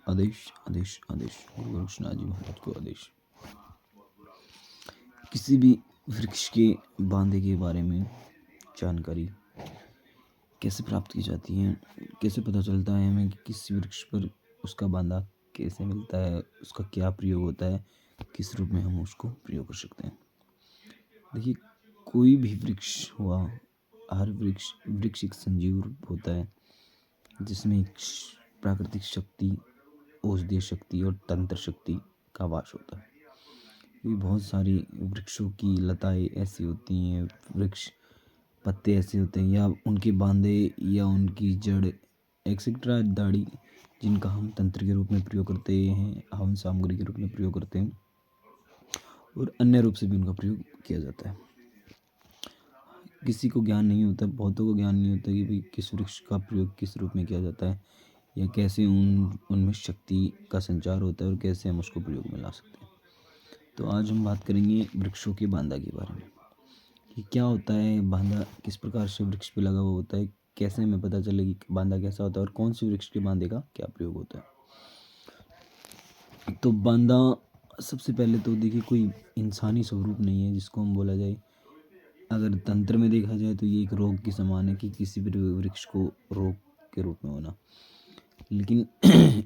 आदेश आदेश आदेश गुरु गोरक्षनाथ जी महाराज को आदेश। किसी भी वृक्ष के बांधे के बारे में जानकारी कैसे प्राप्त की जाती है, कैसे पता चलता है हमें कि किस वृक्ष पर उसका बांधा कैसे मिलता है, उसका क्या प्रयोग होता है, किस रूप में हम उसको प्रयोग कर सकते हैं। देखिए, कोई भी वृक्ष हुआ, हर वृक्ष एक संजीव रूप होता है जिसमें एक प्राकृतिक शक्ति, औषधीय शक्ति और तंत्र शक्ति का वास होता है। ये बहुत सारी वृक्षों की लताएं ऐसी होती हैं, वृक्ष पत्ते ऐसे होते हैं या उनके बांधे या उनकी जड़ एक्सेट्रा दाढ़ी, जिनका हम तंत्र के रूप में प्रयोग करते हैं, हवन सामग्री के रूप में प्रयोग करते हैं और अन्य रूप से भी उनका प्रयोग किया जाता है। किसी को ज्ञान नहीं होता, बहुतों को ज्ञान नहीं होता कि भाई किस वृक्ष का प्रयोग किस रूप में किया जाता है या कैसे उनमें शक्ति का संचार होता है और कैसे हम उसको प्रयोग में ला सकते हैं। तो आज हम बात करेंगे वृक्षों के बांधा के बारे में कि क्या होता है बांधा, किस प्रकार से वृक्ष पे लगा हुआ होता है, कैसे हमें पता चले कि बांधा कैसा होता है और कौन सी वृक्ष के बांधे का क्या प्रयोग होता है। तो बांधा सबसे पहले तो देखिए कोई इंसानी स्वरूप नहीं है जिसको हम बोला जाए। अगर तंत्र में देखा जाए तो ये एक रोग के समान है कि किसी भी वृक्ष को रोग के रूप में होना, लेकिन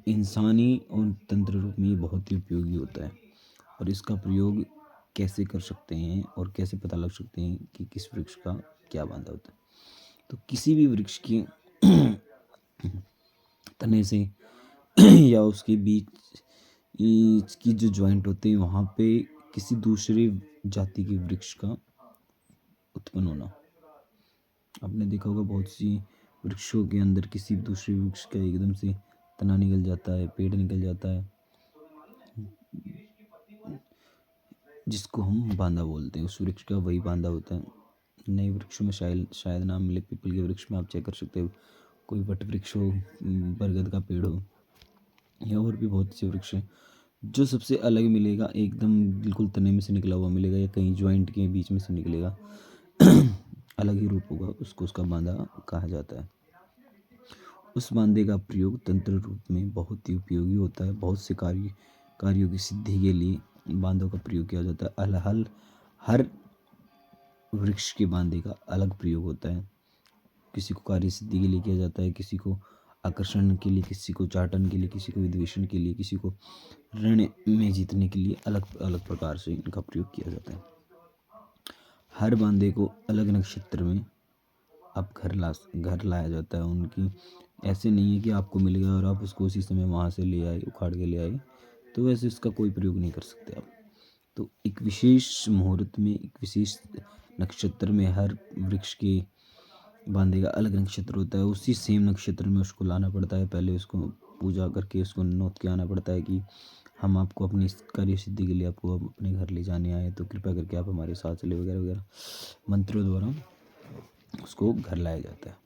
इंसानी और तंत्र रूप में ये बहुत ही उपयोगी होता है। और इसका प्रयोग कैसे कर सकते हैं और कैसे पता लग सकते हैं कि किस वृक्ष का क्या बांधा होता है। तो किसी भी वृक्ष के तने से या उसके बीच की जो ज्वाइंट होते हैं वहाँ पे किसी दूसरे जाति के वृक्ष का उत्पन्न होना। आपने देखा होगा बहुत सी वृक्षों के अंदर किसी दूसरे वृक्ष का एकदम से तना निकल जाता है, पेड़ निकल जाता है, जिसको हम बांधा बोलते हैं। उस वृक्ष का वही बांधा होता है। नए वृक्षों में शायद नाम मिले, पीपल के वृक्ष में आप चेक कर सकते हो, कोई वट वृक्ष हो, बरगद का पेड़ हो या और भी बहुत से वृक्ष हैं। जो सबसे अलग मिलेगा एकदम बिल्कुल तने में से निकला हुआ मिलेगा या कहीं ज्वाइंट के बीच में से निकलेगा, अलग ही रूप होगा, उसको उसका बांधा कहा जाता है। उस बांधे का प्रयोग तंत्र रूप में बहुत ही उपयोगी होता है। बहुत से कार्यों की सिद्धि के लिए बांधों का प्रयोग किया जाता है। हर वृक्ष के बांधे का अलग प्रयोग होता है। किसी को कार्य सिद्धि के लिए किया जाता है, किसी को आकर्षण के लिए, किसी को चाटन के लिए, किसी को विद्वेषण के लिए, किसी को ऋण में जीतने के लिए अलग अलग प्रकार से इनका प्रयोग किया जाता है। हर बांधे को अलग नक्षत्र में आप घर लाया जाता है। उनकी ऐसे नहीं है कि आपको मिल गया और आप उसको उसी समय वहाँ से ले आए, उखाड़ के ले आए, तो वैसे उसका कोई प्रयोग नहीं कर सकते आप। तो एक विशेष मुहूर्त में, एक विशेष नक्षत्र में हर वृक्ष के बांधे का अलग नक्षत्र होता है। उसी सेम नक्षत्र में उसको लाना पड़ता है। पहले उसको पूजा करके उसको नोत के आना पड़ता है कि हम आपको अपनी कार्य सिद्धि के लिए आपको अपने घर ले जाने आए, तो कृपया करके आप हमारे साथ चले, वगैरह वगैरह मंत्रों द्वारा उसको घर लाया जाता है।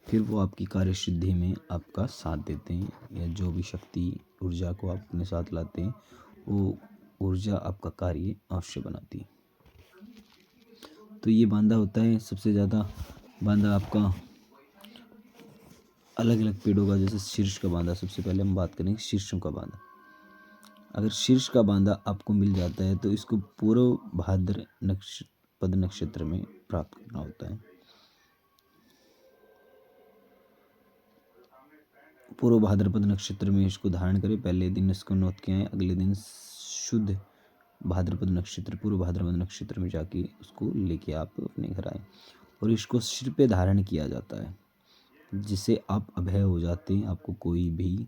फिर वो आपकी कार्य सिद्धि में आपका साथ देते हैं, या जो भी शक्ति ऊर्जा को आप अपने साथ लाते हैं वो ऊर्जा आपका कार्य अवश्य बनाती है। तो ये बांधा होता है। सबसे ज़्यादा बांधा आपका अलग अलग पेड़ों का, जैसे शीर्ष का बांधा। सबसे पहले हम बात करेंगे शीर्षों का बांधा। अगर शीर्ष का बांधा आपको मिल जाता है तो इसको पूर्व भाद्र पद नक्षत्र में प्राप्त करना होता है। पूर्व भाद्रपद नक्षत्र में इसको धारण करें। पहले दिन इसको नोत के आए, अगले दिन शुद्ध भाद्रपद नक्षत्र, पूर्व भाद्रपद नक्षत्र में जाके उसको लेके आप अपने घर आए और इसको सिर पे धारण किया जाता है, जिससे आप अभय हो जाते हैं। आपको कोई भी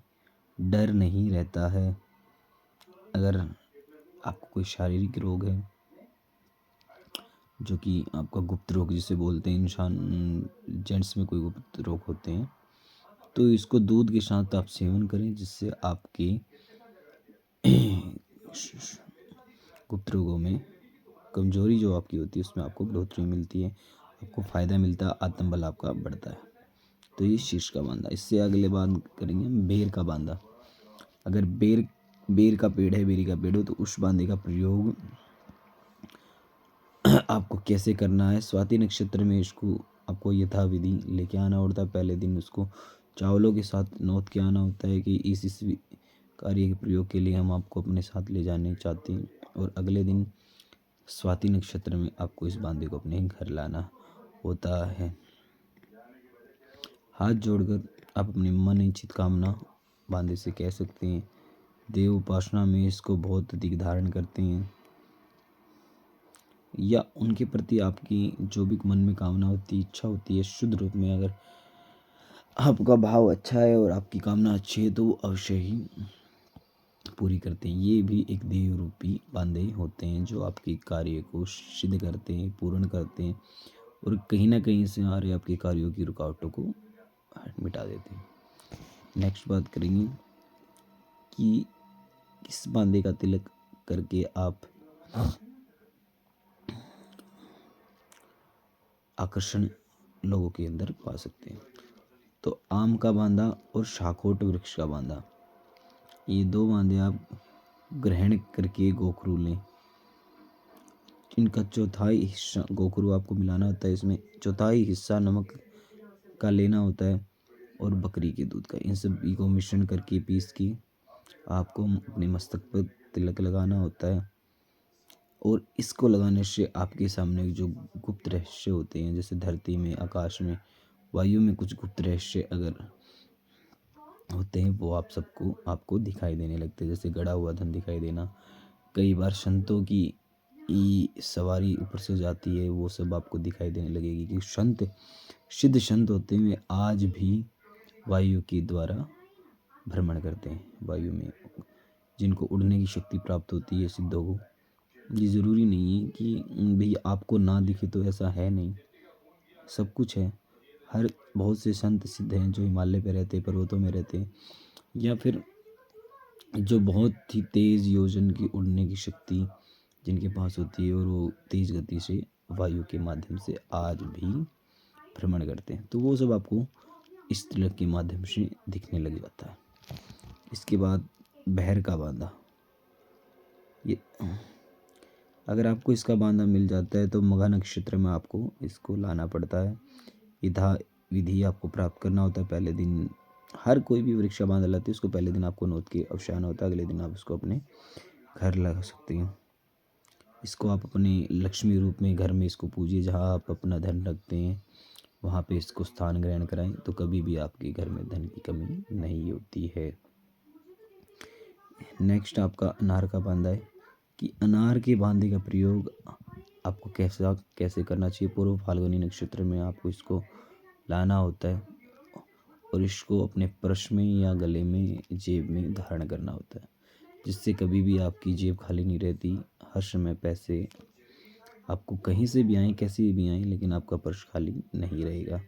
डर नहीं रहता है। अगर आपको कोई शारीरिक रोग है, जो कि आपका गुप्त रोग जिसे बोलते हैं, इंसान जेंट्स में कोई गुप्त रोग होते हैं, तो इसको दूध के साथ आप सेवन करें, जिससे आपके गुप्त रोगों में कमजोरी जो आपकी होती है उसमें आपको बढ़ोतरी मिलती है, आपको फ़ायदा मिलता है, आत्मबल आपका बढ़ता है। तो ये शीर्ष का बांधा। इससे अगले बात करेंगे बेर का बांधा। अगर बेर का पेड़ है, बेरी का पेड़ हो, तो उस बांधे का प्रयोग आपको कैसे करना है। स्वाति नक्षत्र में इसको आपको यथाविधि लेके आना होता है। पहले दिन उसको चावलों के साथ नोत के आना होता है कि इस कार्य के प्रयोग के लिए हम आपको अपने साथ ले जाने चाहते हैं। और अगले दिन स्वाति नक्षत्र में आपको इस बांदे को अपने घर लाना होता है। हाथ जोड़कर आप अपनी मन इच्छित कामना बांदे से कह सकते हैं। देव उपासना में इसको बहुत अधिक धारण करते हैं, या उनके प्रति आपकी जो भी मन में कामना होती है, इच्छा होती है, शुद्ध रूप में अगर आपका भाव अच्छा है और आपकी कामना अच्छी है तो वो अवश्य ही पूरी करते हैं। ये भी एक देव रूपी बांधे होते हैं जो आपके कार्य को सिद्ध करते हैं, पूर्ण करते हैं और कहीं ना कहीं से आ रहे आपके कार्यों की रुकावटों को मिटा देते हैं। नेक्स्ट बात करेंगे कि किस बांधे का तिलक करके आप आकर्षण लोगों के अंदर पा सकते हैं। तो आम का बांधा और शाखोट वृक्ष का बांधा, ये दो बांधे आप ग्रहण करके गोखरू लें। इनका चौथाई हिस्सा गोखरू आपको मिलाना होता है, इसमें चौथाई हिस्सा नमक का लेना होता है और बकरी के दूध का। इन सभी को मिश्रण करके पीस के आपको अपने मस्तक पर तिलक लगाना होता है। और इसको लगाने से आपके सामने जो गुप्त रहस्य होते हैं, जैसे धरती में, आकाश में, वायु में कुछ गुप्त रहस्य अगर होते हैं वो आप सबको आपको दिखाई देने लगते हैं। जैसे गड़ा हुआ धन दिखाई देना, कई बार संतों की सवारी ऊपर से जाती है, वो सब आपको दिखाई देने लगेगी। कि संत सिद्ध संत होते हैं, आज भी वायु के द्वारा भ्रमण करते हैं। वायु में जिनको उड़ने की शक्ति प्राप्त होती है सिद्धों को, ये ज़रूरी नहीं है कि भाई आपको ना दिखे तो ऐसा है नहीं, सब कुछ है। हर बहुत से संत सिद्ध हैं जो हिमालय पे रहते, पर्वतों में रहते, या फिर जो बहुत ही तेज़ योजन की उड़ने की शक्ति जिनके पास होती है और वो तेज़ गति से वायु के माध्यम से आज भी भ्रमण करते हैं। तो वो सब आपको इस तिलक के माध्यम से दिखने लग जाता है। इसके बाद बहर का बांधा, ये अगर आपको इसका बांधा मिल जाता है तो मघा नक्षत्र में आपको इसको लाना पड़ता है। विधि आपको प्राप्त करना होता है। पहले दिन हर कोई भी वृक्ष का बांधा लाते है, उसको पहले दिन आपको नोत के अवसान होता है, अगले दिन आप इसको अपने घर लगा सकते हैं। इसको आप अपने लक्ष्मी रूप में घर में इसको पूजिए। जहाँ आप अपना धन रखते हैं वहाँ पे इसको स्थान ग्रहण कराएं, तो कभी भी आपके घर में धन की कमी नहीं होती है। नेक्स्ट आपका अनार का बांधा है कि अनार के बांधे का प्रयोग आपको कैसे करना चाहिए। पूर्व फाल्गुनी नक्षत्र में आपको इसको लाना होता है और इसको अपने पर्स में या गले में, जेब में धारण करना होता है, जिससे कभी भी आपकी जेब खाली नहीं रहती। हर समय पैसे आपको कहीं से भी आए, कैसे भी आए, लेकिन आपका पर्स खाली नहीं रहेगा।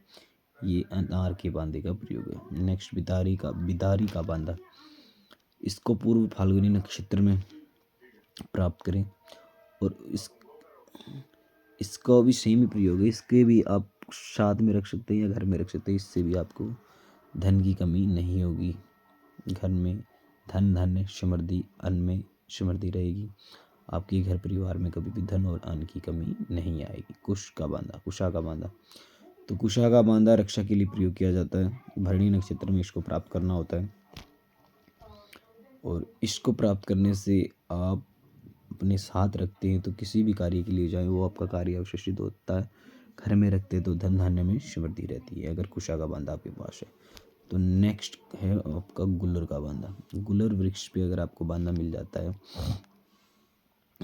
ये अनार के बांधे का प्रयोग है। नेक्स्ट बिदारी का बांधा, इसको पूर्व फाल्गुनी नक्षत्र में प्राप्त करें और इसका भी सेम ही प्रयोग है। इसके भी आप साथ में रख सकते हैं या घर में रख सकते हैं, इससे भी आपको धन की कमी नहीं होगी। घर में धन, धान्य, समृद्धि, अन्न में समृद्धि रहेगी। आपके घर परिवार में कभी भी धन और अन्न की कमी नहीं आएगी। कुशा का बांधा, तो कुशा का बांधा रक्षा के लिए प्रयोग किया जाता है। भरणी नक्षत्र में इसको प्राप्त करना होता है और इसको प्राप्त करने से आप अपने साथ रखते हैं तो किसी भी कार्य के लिए जाए वो आपका कार्य अवश्य सिद्ध होता है। घर में रखते तो धन धान्य में समृद्धि रहती है अगर कुशा का बांधा आपके पास है। तो नेक्स्ट है आपका गुल्लर का बांधा। गुल्लर वृक्ष पे अगर आपको बांधा मिल जाता है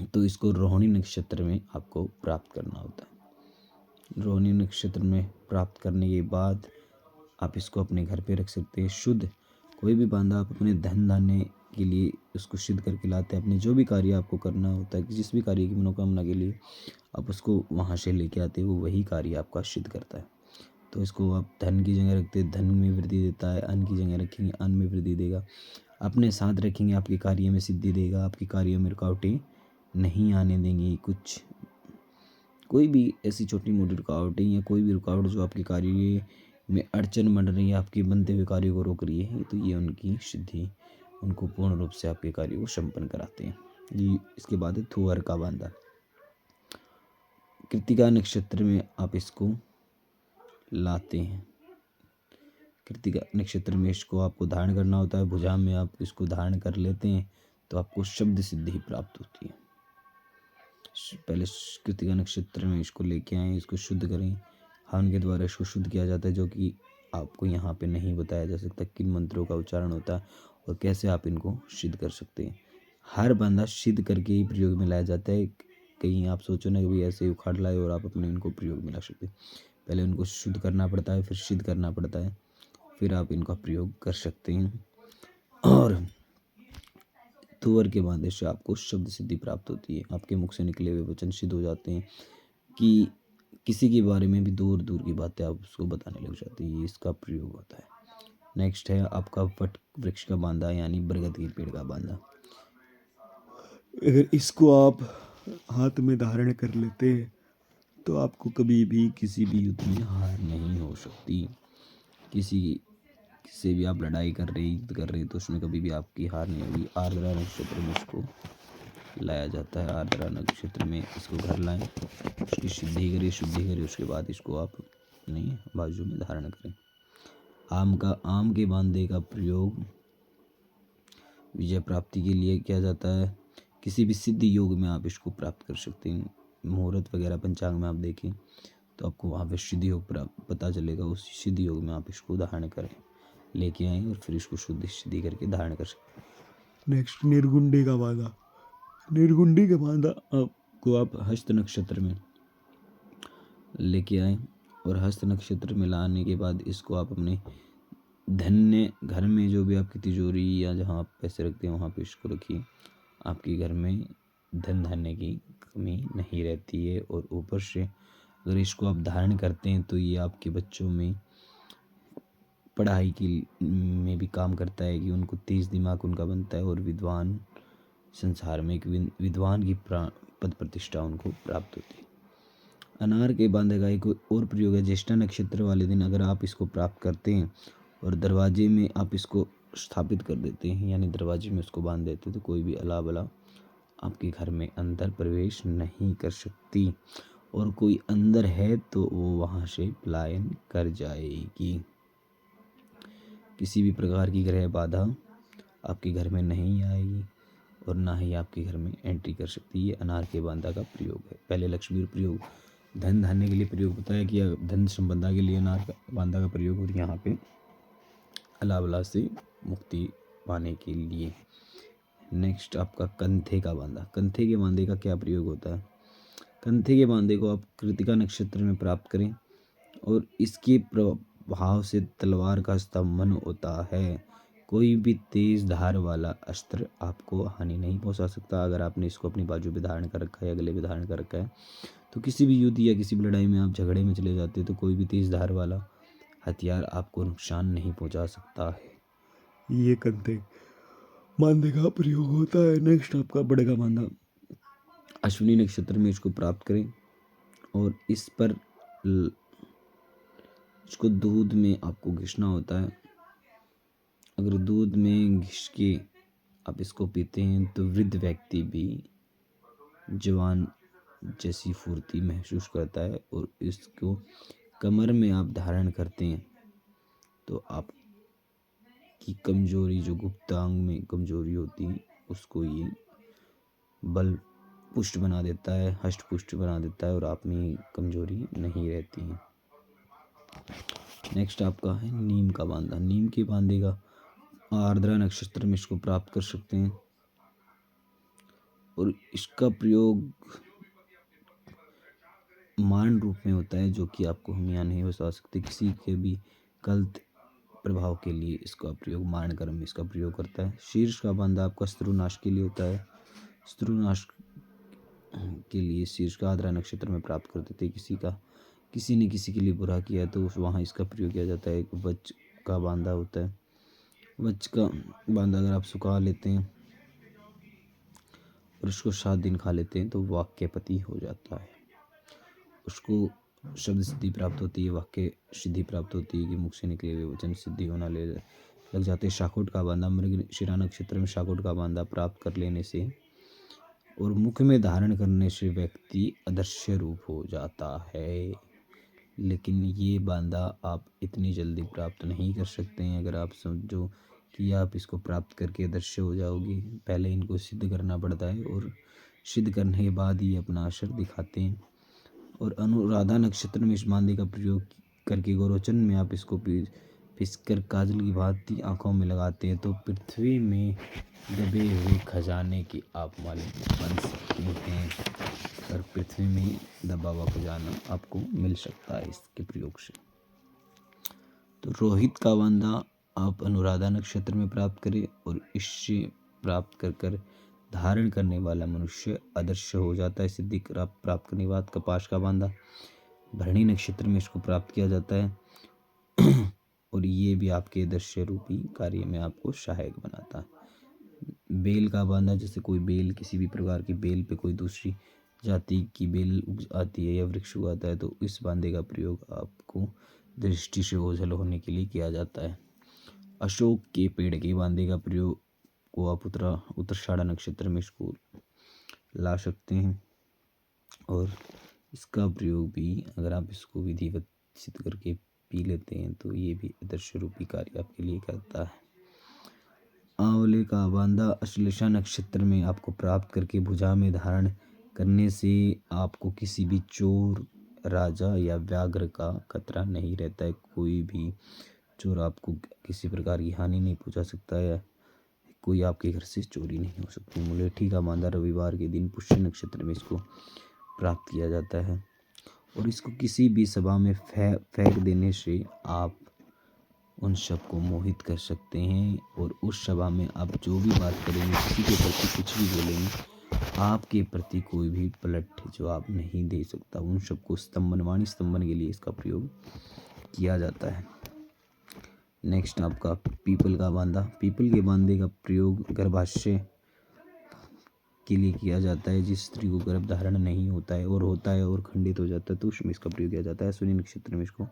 तो इसको रोहिणी नक्षत्र में आपको प्राप्त करना होता है। रोहिणी नक्षत्र में प्राप्त करने के बाद आप इसको अपने घर पे रख सकते हैं। शुद्ध कोई भी बांधा आप अपने धन धान्य के लिए उसको सिद्ध करके लाते हैं। अपने जो भी कार्य आपको करना होता है, जिस भी कार्य की मनोकामना के लिए आप उसको वहाँ से लेके आते हो, वही कार्य आपका सिद्ध करता है। तो इसको आप धन की जगह रखते हैं, धन में वृद्धि देता है। अन्न की जगह रखेंगे, अन्न में वृद्धि देगा। अपने साथ रखेंगे, आपके कार्य में सिद्धि देगा। आपके कार्यों में रुकावटें नहीं आने देंगे। कोई भी ऐसी छोटी मोटी रुकावटें या कोई भी रुकावट जो आपके कार्य में अड़चन बन रही है, आपके बनते हुए कार्यों को रोक रही है, तो ये उनकी सिद्धि, उनको पूर्ण रूप से आपके कार्य को संपन्न कराते हैं। ये इसके बाद है थुअर का बांधा। कृत्तिका नक्षत्र में आप इसको लाते हैं। कृतिका नक्षत्र में इसको आपको धारण करना होता है। भुजा में आप इसको धारण कर लेते हैं तो आपको शब्द सिद्धि प्राप्त होती है। पहले कृतिका नक्षत्र में इसको लेके आए, इसको शुद्ध करें। हवन के द्वारा इसको शुद्ध किया जाता है, जो कि आपको यहाँ पे नहीं बताया जा सकता किन मंत्रों का उच्चारण होता है और कैसे आप इनको सिद्ध कर सकते हैं। हर बंदा सिद्ध करके ही प्रयोग में लाया जाता है। कहीं आप सोचो ना कि भाई ऐसे ही उखाड़ लाए और आप अपने इनको प्रयोग में ला सकते हैं। पहले उनको शुद्ध करना पड़ता है, फिर सिद्ध करना पड़ता है, फिर आप इनका प्रयोग कर सकते हैं। और तुअर के बांधे से आपको शब्द सिद्धि प्राप्त होती है। आपके मुख से निकले हुए वचन सिद्ध हो जाते हैं कि किसी के बारे में भी दूर दूर की बातें आप उसको बताने लग जाते हैं। ये इसका प्रयोग होता है। नेक्स्ट है आपका वट वृक्ष का बांधा, यानी बरगद के पेड़ का बांधा। अगर इसको आप हाथ में धारण कर लेते हैं तो आपको कभी भी किसी भी युद्ध में हार नहीं हो सकती। किसी से भी आप लड़ाई कर रहे, युद्ध कर रहे, तो उसमें कभी भी आपकी हार नहीं होगी। आर्द्रा नक्षत्र में इसको लाया जाता है। आर्द्रा नक्षत्र में इसको घर लाएं, उसकी शुद्धि करिए, शुद्धि करिए, उसके बाद इसको आप अपने बाजू में धारण करें। आम के बांधे का प्रयोग विजय प्राप्ति के लिए किया जाता है। किसी भी सिद्ध योग में आप इसको प्राप्त कर सकते हैं। मुहूर्त वगैरह पंचांग में आप देखें तो आपको वहाँ पे सिद्ध योग पता चलेगा। उस सिद्ध योग में आप इसको धारण करें, लेके आए और फिर इसको शुद्ध सिद्धि करके धारण कर सकते हैं। नेक्स्ट निर्गुंडी का बांधा। निर्गुंडी का बांधा आपको आप हस्त नक्षत्र में लेके आए और हस्त नक्षत्र में लाने के बाद इसको आप अपने धन्य घर में, जो भी आपकी तिजोरी या जहाँ आप पैसे रखते हैं वहाँ पे इसको रखिए। आपके घर में धन धान्य की कमी नहीं रहती है। और ऊपर से अगर इसको आप धारण करते हैं तो ये आपके बच्चों में पढ़ाई की में भी काम करता है कि उनको तेज दिमाग उनका बनता है और विद्वान संसार में एक विद्वान की पद प्रतिष्ठा उनको प्राप्त होती है। अनार के बांधे का एक और प्रयोग है। ज्येष्ठा नक्षत्र वाले दिन अगर आप इसको प्राप्त करते हैं और दरवाजे में आप इसको स्थापित कर देते हैं, यानी दरवाजे में इसको बांध देते हैं, तो कोई भी अला बला आपके घर में अंदर प्रवेश नहीं कर सकती। और कोई अंदर है तो वो वहाँ से पलायन कर जाएगी। किसी भी प्रकार की ग्रह बाधा आपके घर में नहीं आएगी और ना ही आपके घर में एंट्री कर सकती है। ये अनार के बांधा का प्रयोग है। पहले लक्ष्मी प्रयोग धन धान्य के लिए प्रयोग होता है कि धन संबंधा के लिए अनार का बांधा का प्रयोग, और यहाँ पे अलावला से मुक्ति पाने के लिए। नेक्स्ट आपका कंथे का बांधा। कंथे के बांधे का क्या प्रयोग होता है? कंथे के बांधे को आप कृतिका नक्षत्र में प्राप्त करें और इसके प्रभाव से तलवार का स्तंभन होता है। कोई भी तेज धार वाला अस्त्र आपको हानि नहीं पहुंचा सकता। अगर आपने इसको अपनी बाजू पे धारण कर रखा है या गले पे धारण कर रखा है तो किसी भी युद्ध या किसी भी लड़ाई में आप झगड़े में चले जाते हैं तो कोई भी तेज धार वाला हथियार आपको नुकसान नहीं पहुंचा सकता है। ये कंधे बांधे का प्रयोग होता है। नेक्स्ट आपका बड़गा बांधा। अश्विनी नक्षत्र में इसको प्राप्त करें और इस पर इसको दूध में आपको घिसना होता है। अगर दूध में घिस के आप इसको पीते हैं तो वृद्ध व्यक्ति भी जवान जैसी फुर्ती महसूस करता है। और इसको कमर में आप धारण करते हैं तो आपकी कमजोरी, जो गुप्तांग में कमजोरी होती है, उसको ये बल पुष्ट बना देता है, हष्ट पुष्ट बना देता है और आप में कमजोरी नहीं रहती है। नेक्स्ट आपका है नीम का बांधा। नीम के बांधे का आर्द्रा नक्षत्र में इसको प्राप्त कर सकते हैं और इसका प्रयोग मान रूप में होता है, जो कि आपको हम यहाँ नहीं बता सकते। किसी के भी गलत प्रभाव के लिए इसका प्रयोग मान कर्म इसका प्रयोग करता है। शीर्ष का बांधा आपका शत्रुनाश के लिए होता है। शत्रुनाश के लिए शीर्ष का आर्द्रा नक्षत्र में प्राप्त कर देते। किसी ने किसी के लिए बुरा किया तो वहाँ इसका प्रयोग किया जाता है। एक वज्र का बांधा होता है। वज्र का बांधा अगर आप सुखा लेते हैं और उसको 7 दिन खा लेते हैं तो वाक्यपति हो जाता है। उसको शब्द सिद्धि प्राप्त होती है, वाक्य सिद्धि प्राप्त होती है कि मुख से निकले हुए वचन सिद्धि होना लग जाते हैं। शाकुट का बांधा। मृगशिरा नक्षत्र में शाकुट का बांधा प्राप्त कर लेने से और मुख में धारण करने से व्यक्ति अदृश्य रूप हो जाता है। लेकिन ये बांधा आप इतनी जल्दी प्राप्त नहीं कर सकते हैं। अगर आप समझो कि आप इसको प्राप्त करके अदृश्य हो जाओगे, पहले इनको सिद्ध करना पड़ता है और सिद्ध करने के बाद ही अपना असर दिखाते हैं। और अनुराधा नक्षत्र में इस बांधे का प्रयोग करके गोरोचन में आप इसको पिसकर काजल की भांति आंखों में लगाते हैं तो पृथ्वी में दबे हुए खजाने की आप मालिक बन सकते हैं। और पृथ्वी में दबा हुआ खजाना आपको मिल सकता है इसके प्रयोग से। तो रोहित का बांधा आप अनुराधा नक्षत्र में प्राप्त करें और इससे प्राप्त कर धारण करने वाला मनुष्य अदृश्य हो जाता है। सिद्धि प्राप्त करने के बाद कपास का बांधा भरणी नक्षत्र में इसको प्राप्त किया जाता है और ये भी आपके दृश्य रूपी कार्य में आपको सहायक बनाता है। बेल का बांधा, जैसे कोई बेल, किसी भी प्रकार की बेल पे कोई दूसरी जाति की बेल उग आती है या वृक्ष उगाता है तो इस बांधे का प्रयोग आपको दृष्टि से ओझल होने के लिए किया जाता है। अशोक के पेड़ के बांधे का प्रयोग को आप उत्तराषाढ़ नक्षत्र में इसको ला सकते हैं और इसका प्रयोग भी अगर आप इसको विधिवत सिद्ध करके पी लेते हैं तो ये भी अदृश्य रूपी कार्य आपके लिए करता है। आंवले का बांधा अश्लेषा नक्षत्र में आपको प्राप्त करके भुजा में धारण करने से आपको किसी भी चोर, राजा या व्याघ्र का खतरा नहीं रहता है। कोई भी चोर आपको किसी प्रकार की हानि नहीं पहुंचा सकता है, कोई आपके घर से चोरी नहीं हो सकती। मुलेठी का बांधा रविवार के दिन पुष्य नक्षत्र में इसको प्राप्त किया जाता है और इसको किसी भी सभा में फेंक देने से आप उन सब को मोहित कर सकते हैं और उस सभा में आप जो भी बात करेंगे, किसी के प्रति कुछ भी बोलेंगे, आपके प्रति कोई भी पलट जवाब नहीं दे सकता। उन सबको स्तंभन के लिए इसका प्रयोग किया जाता है। नेक्स्ट आपका पीपल का बांधा। पीपल के बांधे का प्रयोग गर्भाशय के लिए किया जाता है। जिस स्त्री को गर्भ धारण नहीं होता है और होता है और खंडित हो जाता है तो उसमें इसका प्रयोग किया जाता है। अश्विनी नक्षत्र में इसको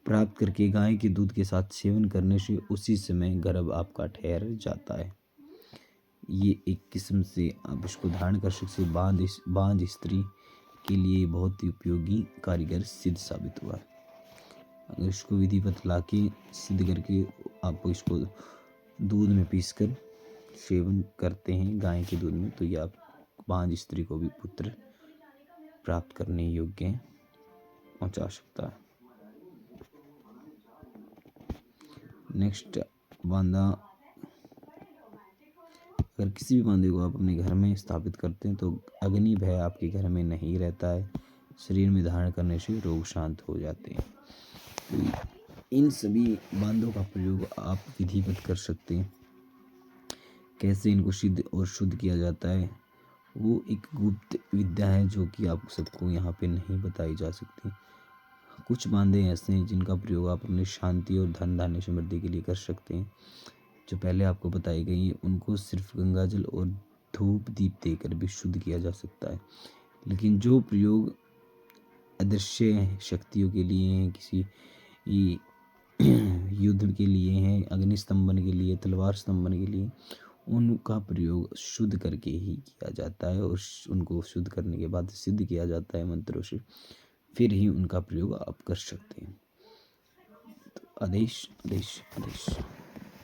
प्राप्त करके गाय के दूध के साथ सेवन करने से उसी समय गर्भ आपका ठहर जाता है। ये एक किस्म से आप इसको धारण कर सकते हैं। बांझ स्त्री के लिए बहुत ही उपयोगी कारीगर सिद्ध साबित हुआ है। अगर इसको विधिवत लाके सिद्ध करके आप इसको दूध में पीसकर सेवन करते हैं गाय के दूध में तो ये आप बांझ स्त्री को भी पुत्र प्राप्त करने योग्य पहुंचा सकता है। नेक्स्ट बांधा, अगर किसी भी बांधे को आप अपने घर में स्थापित करते हैं तो अग्नि भय आपके घर में नहीं रहता है। शरीर में धारण करने से रोग शांत हो जाते हैं। तो इन सभी बांधों का प्रयोग आप विधिवत कर सकते हैं। कैसे इनको सिद्ध और शुद्ध किया जाता है वो एक गुप्त विद्या है जो कि आप सबको यहाँ पे नहीं बताई जा सकती। कुछ बांधे ऐसे हैं जिनका प्रयोग आप अपनी शांति और धन धान्य समृद्धि के लिए कर सकते हैं। जो पहले आपको बताई गई है उनको सिर्फ गंगाजल और धूप दीप देकर भी शुद्ध किया जा सकता है। लेकिन जो प्रयोग अदृश्य शक्तियों के लिए हैं, किसी युद्ध के लिए हैं, अग्नि स्तंभन के लिए, तलवार स्तंभन के लिए, उनका प्रयोग शुद्ध करके ही किया जाता है और उनको शुद्ध करने के बाद सिद्ध किया जाता है मंत्रों से, फिर ही उनका प्रयोग आप कर सकते हैं। तो आदेश आदेश आदेश।